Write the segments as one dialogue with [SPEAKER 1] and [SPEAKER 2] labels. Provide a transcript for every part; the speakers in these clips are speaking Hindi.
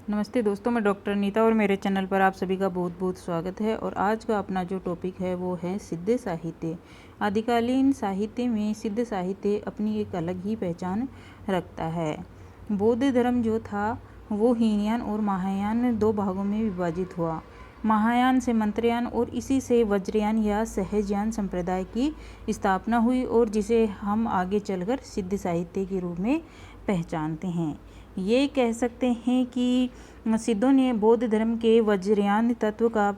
[SPEAKER 1] नमस्ते दोस्तों, मैं डॉक्टर नीता और मेरे चैनल पर आप सभी का बहुत बहुत स्वागत है। और आज का अपना जो टॉपिक है वो है सिद्ध साहित्य। आदिकालीन साहित्य में सिद्ध साहित्य अपनी एक अलग ही पहचान रखता है। बौद्ध धर्म जो था वो हीनयान और महायान दो भागों में विभाजित हुआ। महायान से मंत्रयान और इसी से वज्रयान या सहजयान संप्रदाय की स्थापना हुई और जिसे हम आगे चलकर सिद्ध साहित्य के रूप में पहचानते हैं। ये कह सकते हैं कि सिद्धों ने बौद्ध धर्म के वज्रयान तत्व का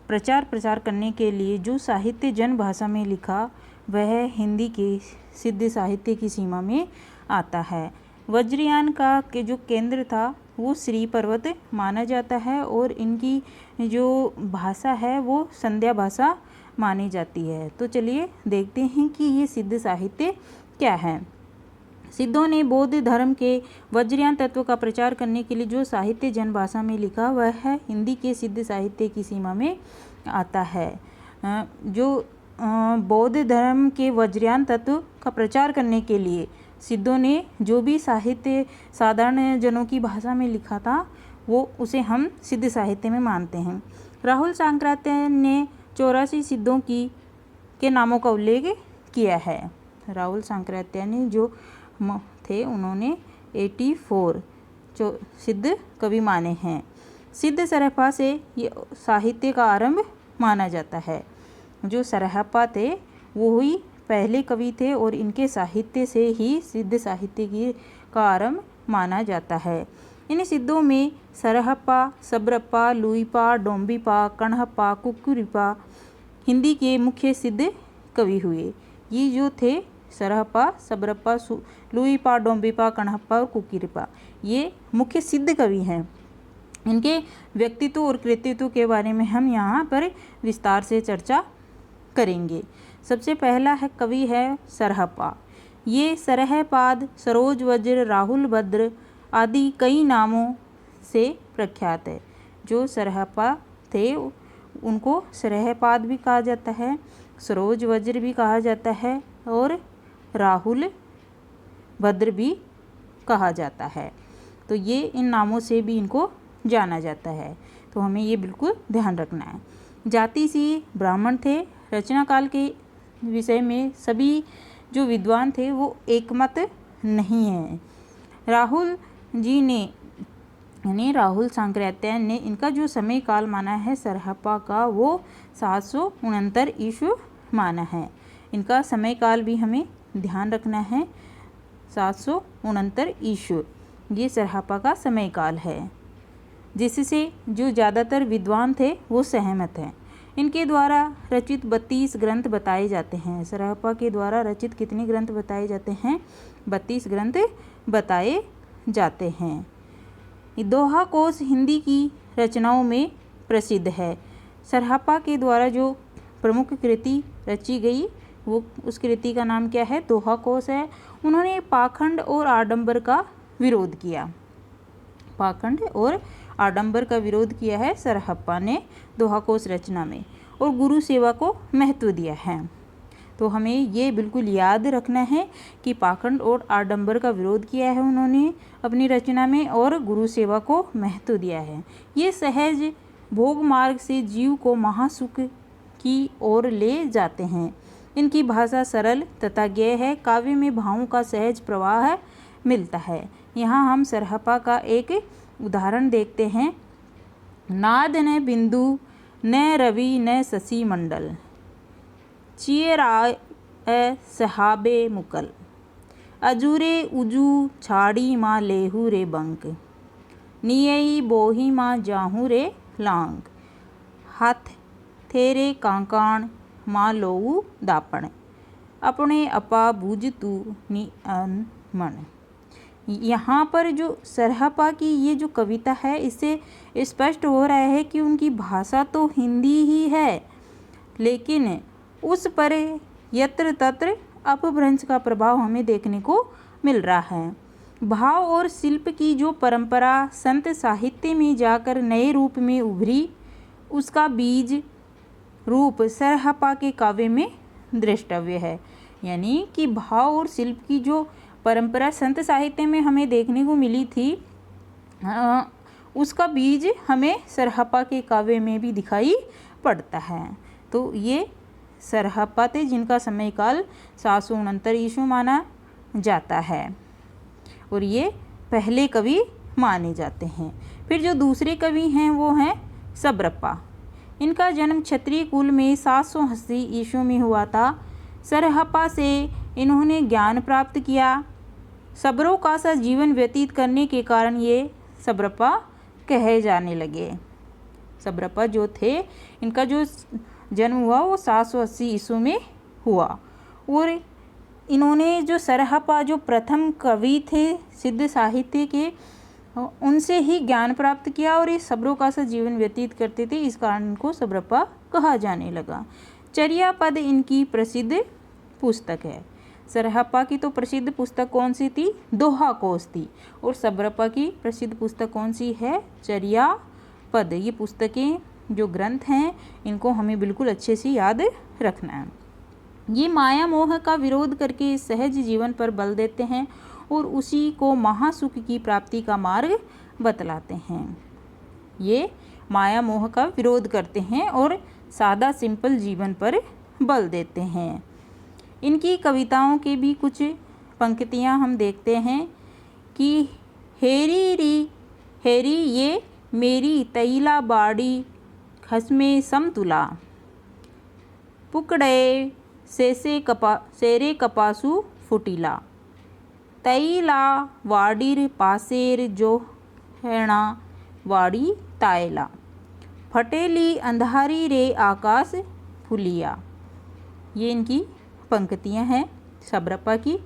[SPEAKER 1] प्रचार करने के लिए जो साहित्य जन भाषा में लिखा वह हिंदी के सिद्ध साहित्य की सीमा में आता है। वज्रयान का के जो केंद्र था वो श्री पर्वत माना जाता है और इनकी जो भाषा है वो संध्या भाषा मानी जाती है। तो चलिए देखते हैं कि ये सिद्ध साहित्य क्या है। सिद्धों ने बौद्ध धर्म के वज्रयान तत्व का प्रचार करने के लिए जो साहित्य जनभाषा में लिखा वह है हिंदी के सिद्ध साहित्य की सीमा में आता है। जो बौद्ध धर्म के वज्रयान तत्व का प्रचार करने के लिए सिद्धों ने जो भी साहित्य साधारण जनों की भाषा में लिखा था वो उसे हम सिद्ध साहित्य में मानते हैं। राहुल सांक्रात्य ने 84 सिद्धों के नामों का उल्लेख किया है। राहुल सांक्रात्य ने जो थे उन्होंने 84 सिद्ध कवि माने हैं। सिद्ध सरहप्पा से ये साहित्य का आरंभ माना जाता है। जो सरहप्पा थे वो ही पहले कवि थे और इनके साहित्य से ही सिद्ध साहित्य का आरंभ माना जाता है। इन सिद्धों में सरहप्पा, सब्रप्पा, लुइपा, डोम्बिपा, कण्हप्पा, कुक्कुरिपा हिंदी के मुख्य सिद्ध कवि हुए। ये जो थे सरहप्पा, सब्रप्पा, लुइपा, डोम्बिपा, कण्हप्पा और कुक्कुरिपा ये मुख्य सिद्ध कवि हैं। इनके व्यक्तित्व और कृतित्व के बारे में हम यहाँ पर विस्तार से चर्चा करेंगे। सबसे पहला कवि है सरहप्पा। ये सरहपाद, सरोज वज्र, राहुल भद्र आदि कई नामों से प्रख्यात है। जो सरहप्पा थे उनको सरहपाद भी कहा जाता है, सरोज वज्र भी कहा जाता है और राहुल भद्र भी कहा जाता है। तो ये इन नामों से भी इनको जाना जाता है। तो हमें ये बिल्कुल ध्यान रखना है। जाति सी ब्राह्मण थे। रचना काल के विषय में सभी जो विद्वान थे वो एकमत नहीं है। राहुल जी ने यानी राहुल सांक्रात्य ने इनका जो समय काल माना है सरहप्पा का वो 769 ईस्वी माना है। इनका समय काल भी हमें ध्यान रखना है। 769 ईस्वी ये सरहप्पा का समय काल है, जिससे जो ज़्यादातर विद्वान थे वो सहमत हैं। इनके द्वारा रचित 32 ग्रंथ बताए जाते हैं। सरहप्पा के द्वारा रचित कितने ग्रंथ बताए जाते हैं? 32 ग्रंथ बताए जाते हैं। दोहा कोश हिंदी की रचनाओं में प्रसिद्ध है। सरहप्पा के द्वारा जो प्रमुख कृति रची गई वो उस कृति का नाम क्या है? दोहा कोश है। उन्होंने पाखंड और आडंबर का विरोध किया। पाखंड और आडंबर का विरोध किया है सरहप्पा ने दोहा कोश रचना में और गुरु सेवा को महत्व दिया है। तो हमें ये बिल्कुल याद रखना है कि पाखंड और आडंबर का विरोध किया है उन्होंने अपनी रचना में और गुरु सेवा को महत्व दिया है। ये सहज भोग मार्ग से जीव को महासुख की ओर ले जाते हैं। इनकी भाषा सरल तथा ज्ञेय है। काव्य में भावों का सहज प्रवाह मिलता है। यहाँ हम सरहप्पा का एक उदाहरण देखते हैं। नाद न बिंदु न रवि न शशि मंडल, चियराय सहाबे मुकल, अजूरे उजू छाड़ी माँ लेहू रे बंक, नियई बोही माँ जाहू रे लांग, हाथ थेरे कांकाण माँ लोऊ दापण, अपने अपा बूझ तू निअन मन। यहाँ पर जो सरहप्पा की ये जो कविता है इससे स्पष्ट हो रहा है कि उनकी भाषा तो हिंदी ही है, लेकिन उस पर यत्र तत्र अपभ्रंश का प्रभाव हमें देखने को मिल रहा है। भाव और शिल्प की जो परंपरा संत साहित्य में जाकर नए रूप में उभरी उसका बीज रूप सरहप्पा के काव्य में दृष्टव्य है। यानी कि भाव और शिल्प की जो परंपरा संत साहित्य में हमें देखने को मिली थी उसका बीज हमें सरहप्पा के काव्य में भी दिखाई पड़ता है। तो ये सरहप्पा थे जिनका समयकाल 769 ईस्वी माना जाता है और ये पहले कवि माने जाते हैं। फिर जो दूसरे कवि हैं वो हैं सब्रप्पा। इनका जन्म क्षत्रिय कुल में 780 ईस्वी में हुआ था। सरहप्पा से इन्होंने ज्ञान प्राप्त किया। सब्रों का सा जीवन व्यतीत करने के कारण ये सब्रप्पा कहे जाने लगे। सब्रप्पा जो थे, इनका जो जन्म हुआ वो 780 ईस्वी में हुआ और इन्होंने जो सरहप्पा जो प्रथम कवि थे सिद्ध साहित्य के, उनसे ही ज्ञान प्राप्त किया और ये सब्रों का सा जीवन व्यतीत करते थे, इस कारण इनको सब्रप्पा कहा जाने लगा। चर्यापद इनकी प्रसिद्ध पुस्तक है। सरहप्पा की तो प्रसिद्ध पुस्तक कौन सी थी? दोहा कोश थी। और सब्रप्पा की प्रसिद्ध पुस्तक कौन सी है? चर्यापद। ये पुस्तकें जो ग्रंथ हैं इनको हमें बिल्कुल अच्छे से याद रखना है। ये माया मोह का विरोध करके सहज जीवन पर बल देते हैं और उसी को महासुख की प्राप्ति का मार्ग बतलाते हैं। ये माया मोह का विरोध करते हैं और सादा सिंपल जीवन पर बल देते हैं। इनकी कविताओं के भी कुछ पंक्तियाँ हम देखते हैं कि हेरी री हेरी ये मेरी तैला बाड़ी खसमे समतुला, पुकड़े सेरे कपासु फुटीला, तैला वाडीर पासेर जो हेणा वाड़ी तायला, फटेली अंधारी रे आकाश फुलिया। ये इनकी पंक्तियाँ हैं सब्रप्पा की।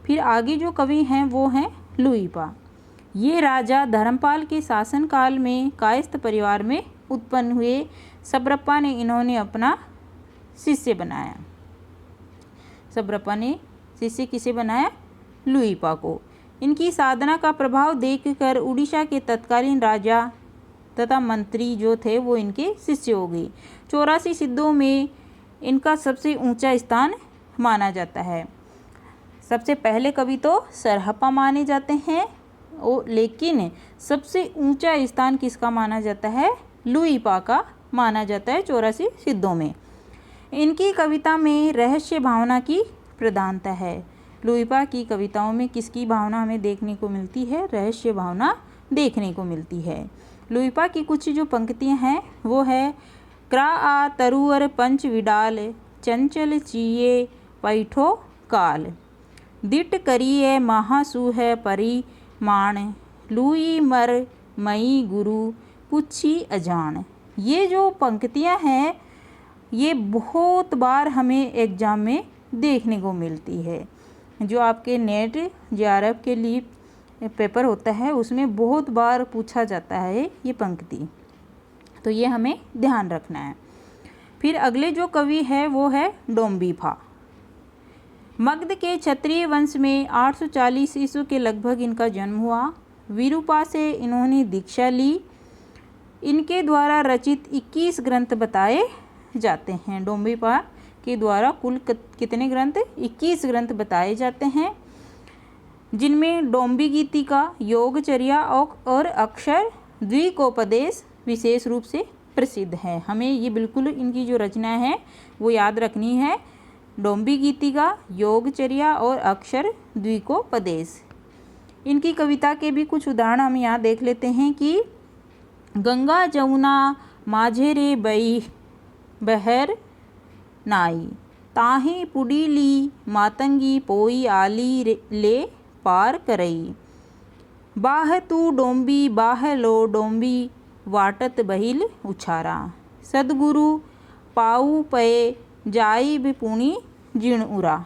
[SPEAKER 1] फिर आगे जो कवि हैं वो हैं लुइपा। ये राजा धर्मपाल के शासनकाल में कायस्थ परिवार में उत्पन्न हुए। सब्रप्पा ने इन्होंने अपना शिष्य बनाया। सब्रप्पा ने शिष्य किसे बनाया? लुइपा को। इनकी साधना का प्रभाव देखकर उड़ीसा के तत्कालीन राजा तथा मंत्री जो थे वो इनके शिष्य हो गए। 84 सिद्धों में इनका सबसे ऊंचा स्थान माना जाता है। सबसे पहले कवि तो सरहप्पा माने जाते हैं लेकिन सबसे ऊंचा स्थान किसका माना जाता है? लुइपा का माना जाता है 84 सिद्धों में। इनकी कविता में रहस्य भावना की प्रधानता है। लुइपा की कविताओं में किसकी भावना हमें देखने को मिलती है? रहस्य भावना देखने को मिलती है। लुइपा की कुछ जो पंक्तियां हैं वो है क्रा आ तरुअर पंच विडाल, चंचल चिये पैठो काल, दिट करिए महासुह परिमाण, लुई मर मई गुरु पुछी अजान। ये जो पंक्तियां हैं ये बहुत बार हमें एग्जाम में देखने को मिलती है। जो आपके नेट जेआरएफ के लिए पेपर होता है उसमें बहुत बार पूछा जाता है ये पंक्ति, तो ये हमें ध्यान रखना है। फिर अगले जो कवि है वो है डोम्बिफा। मगध के क्षत्रिय वंश में 840 ईस्वी के लगभग इनका जन्म हुआ। विरूपा से इन्होंने दीक्षा ली। इनके द्वारा रचित 21 ग्रंथ बताए जाते हैं। डोम्बिफा के द्वारा कुल कितने ग्रंथ? 21 ग्रंथ बताए जाते हैं, जिनमें डोम्बी गीतिका, योगचर्या और अक्षर द्विकोपदेश विशेष रूप से प्रसिद्ध है। हमें ये बिल्कुल इनकी जो रचना है वो याद रखनी है। डोम्बी गीतिका, योगचर्या और अक्षर द्विकोपदेश। इनकी कविता के भी कुछ उदाहरण हम यहाँ देख लेते हैं कि गंगा जमुना माझे रे बई बहर नाई, ताही पुडीली मातंगी पोई आली ले पार करई, बाह तू डोम्बी बाह लो डोम्बी वाटत बहिल उछारा, सदगुरु पाऊ पये जाई बिपुणी जीर्ण उरा।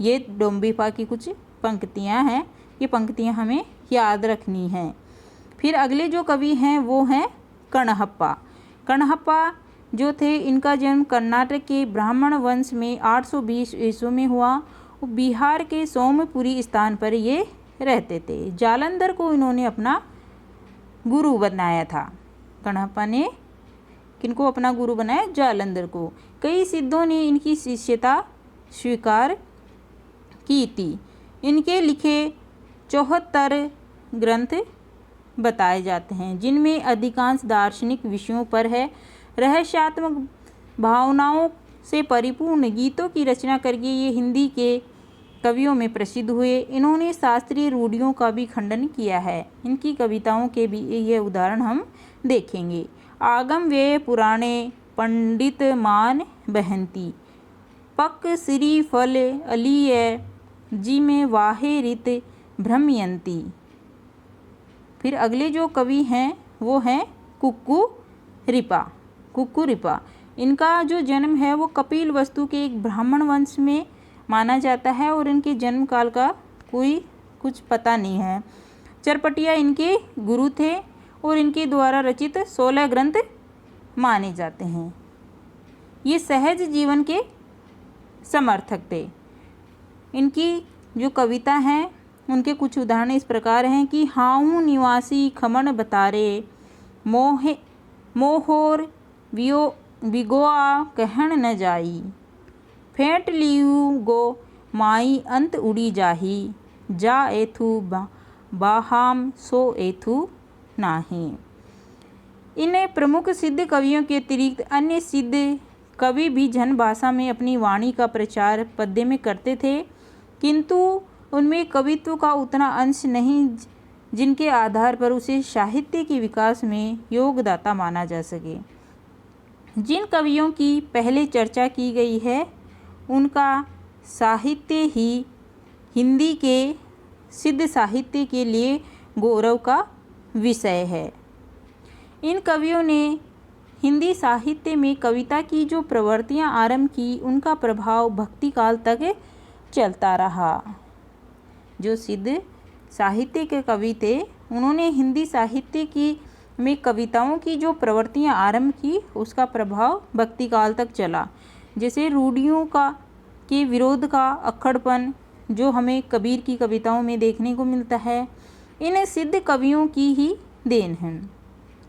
[SPEAKER 1] ये डोम्बिफा की कुछ पंक्तियाँ हैं। ये पंक्तियाँ हमें याद रखनी हैं। फिर अगले जो कवि हैं वो हैं कणहप्पा। कणहप्पा जो थे इनका जन्म कर्नाटक के ब्राह्मण वंश में 820 ईस्वी में हुआ। बिहार के सोमपुरी स्थान पर ये रहते थे। जालंधर को इन्होंने अपना गुरु बनाया था। कणहप्पा ने किनको अपना गुरु बनाया? जालंधर को। कई सिद्धों ने इनकी शिष्यता स्वीकार की थी। इनके लिखे 74 ग्रंथ बताए जाते हैं, जिनमें अधिकांश दार्शनिक विषयों पर है। रहस्यात्मक भावनाओं से परिपूर्ण गीतों की रचना करके ये हिंदी के कवियों में प्रसिद्ध हुए। इन्होंने शास्त्रीय रूढ़ियों का भी खंडन किया है। इनकी कविताओं के भी ये उदाहरण हम देखेंगे। आगम व्यय पुराणे पंडित मान बहंती, पक श्री फल अलिय जी में वाहे रित भ्रमयंती। फिर अगले जो कवि हैं वो हैं कुक्कू रिपा। इनका जो जन्म है वो कपिल वस्तु के एक ब्राह्मण वंश में माना जाता है और इनके जन्म काल का कोई कुछ पता नहीं है। चरपटिया इनके गुरु थे और इनके द्वारा रचित 16 ग्रंथ माने जाते हैं। ये सहज जीवन के समर्थक थे। इनकी जो कविता हैं उनके कुछ उदाहरण इस प्रकार हैं कि हाऊ निवासी खमन बतारे, मोहोर विगोआ कहन न जाई, फेंट लियू गो माई अंत उड़ी जाही, जा एथू बाहाम सो एथू नाही। इन प्रमुख सिद्ध कवियों के अतिरिक्त अन्य सिद्ध कवि भी जन भाषा में अपनी वाणी का प्रचार पद्य में करते थे, किंतु उनमें कवित्व का उतना अंश नहीं जिनके आधार पर उसे साहित्य के विकास में योगदाता माना जा सके। जिन कवियों की पहले चर्चा की गई है उनका साहित्य ही हिंदी के सिद्ध साहित्य के लिए गौरव का विषय है। इन कवियों ने हिंदी साहित्य में कविता की जो प्रवृत्तियां आरंभ की उनका प्रभाव भक्ति काल तक चलता रहा। जो सिद्ध साहित्य के कवि थे उन्होंने हिंदी साहित्य की में कविताओं की जो प्रवृत्तियां आरंभ की उसका प्रभाव भक्ति काल तक चला। जैसे रूढ़ियों के विरोध का अक्खड़पन जो हमें कबीर की कविताओं में देखने को मिलता है, इन सिद्ध कवियों की ही देन है।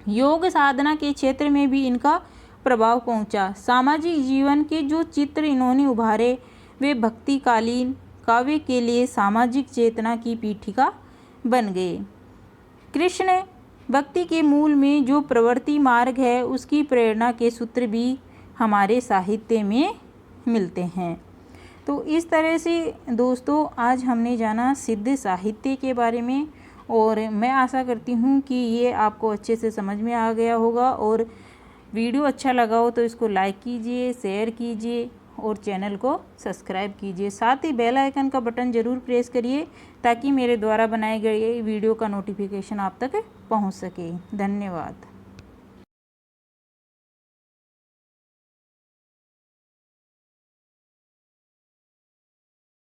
[SPEAKER 1] योग साधना के क्षेत्र में भी इनका प्रभाव पहुंचा। सामाजिक जीवन के जो चित्र इन्होंने उभारे वे भक्तिकालीन काव्य के लिए सामाजिक चेतना की पीठिका बन गए। कृष्ण भक्ति के मूल में जो प्रवृत्ति मार्ग है उसकी प्रेरणा के सूत्र भी हमारे साहित्य में मिलते हैं। तो इस तरह से दोस्तों आज हमने जाना सिद्ध साहित्य के बारे में और मैं आशा करती हूँ कि ये आपको अच्छे से समझ में आ गया होगा। और वीडियो अच्छा लगा हो तो इसको लाइक कीजिए, शेयर कीजिए और चैनल को सब्सक्राइब कीजिए। साथ ही बेल आइकन का बटन ज़रूर प्रेस करिए ताकि मेरे द्वारा बनाए गए वीडियो का नोटिफिकेशन आप तक पहुंच सके। धन्यवाद।